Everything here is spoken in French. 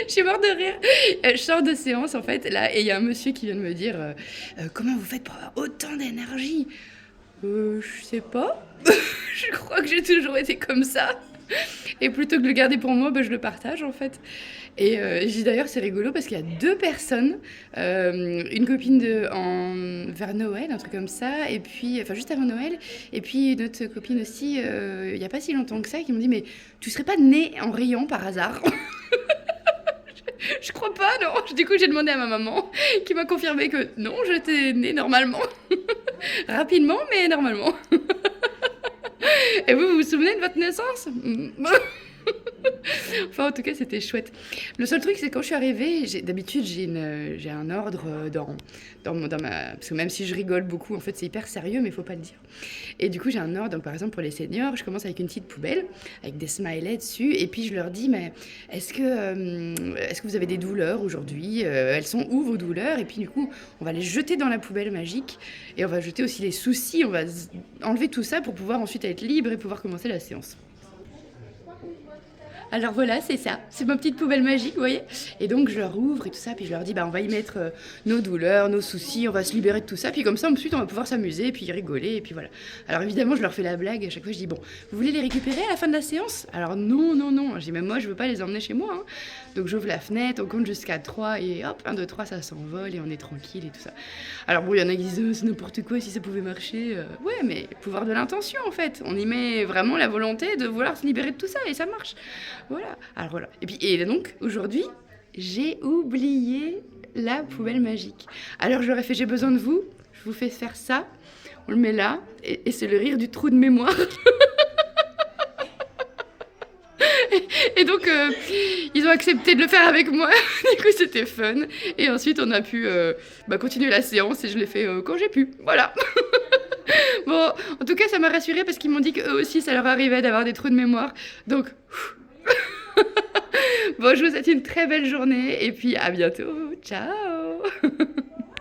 Je suis morte de rire. Je sors de séance en fait, là, et il y a un monsieur qui vient de me dire comment vous faites pour avoir autant d'énergie. Je sais pas. Je crois que j'ai toujours été comme ça. Et plutôt que de le garder pour moi, bah, je le partage en fait. Et je dis d'ailleurs, c'est rigolo parce qu'il y a deux personnes, une copine vers Noël, un truc comme ça, et puis, enfin juste avant Noël, et puis une autre copine aussi, il n'y a pas si longtemps que ça, qui m'ont dit, mais tu serais pas née en riant par hasard? Je crois pas, non. Du coup, j'ai demandé à ma maman, qui m'a confirmé que non, j'étais née normalement. Rapidement, mais normalement. Et vous vous souvenez de votre naissance? Enfin, en tout cas, c'était chouette. Le seul truc, c'est quand je suis arrivée, d'habitude, j'ai un ordre dans ma... Parce que même si je rigole beaucoup, en fait, c'est hyper sérieux, mais il faut pas le dire. Et du coup, j'ai un ordre. Donc, par exemple, pour les seniors, je commence avec une petite poubelle, avec des smileys dessus. Et puis, je leur dis, mais est-ce que vous avez des douleurs aujourd'hui? Elles sont où, vos douleurs? Et puis, du coup, on va les jeter dans la poubelle magique. Et on va jeter aussi les soucis. On va enlever tout ça pour pouvoir ensuite être libre et pouvoir commencer la séance. Alors voilà, c'est ça. C'est ma petite poubelle magique, vous voyez. Et donc je leur ouvre et tout ça, puis je leur dis, bah on va y mettre nos douleurs, nos soucis, on va se libérer de tout ça, puis comme ça ensuite on va pouvoir s'amuser, puis rigoler, et puis voilà. Alors évidemment, je leur fais la blague, à chaque fois je dis, bon, vous voulez les récupérer à la fin de la séance? Alors non, non, non. Je dis, même moi je veux pas les emmener chez moi, hein. Donc j'ouvre la fenêtre, on compte jusqu'à 3, et hop, 1, 2, 3, ça s'envole, et on est tranquille, et tout ça. Alors bon, il y en a qui disent, c'est n'importe quoi, si ça pouvait marcher. Ouais, mais pouvoir de l'intention en fait. On y met vraiment la volonté de vouloir se libérer de tout ça, et ça marche. Voilà. Alors voilà. Et donc, aujourd'hui, j'ai oublié la poubelle magique. Alors je leur ai fait, j'ai besoin de vous, je vous fais faire ça, on le met là, et c'est le rire du trou de mémoire. Et donc, ils ont accepté de le faire avec moi. Du coup, c'était fun. Et ensuite, on a pu continuer la séance et je l'ai fait quand j'ai pu. Voilà. Bon, en tout cas, ça m'a rassurée parce qu'ils m'ont dit qu'eux aussi, ça leur arrivait d'avoir des trous de mémoire. Donc, bon, je vous souhaite une très belle journée et puis à bientôt. Ciao!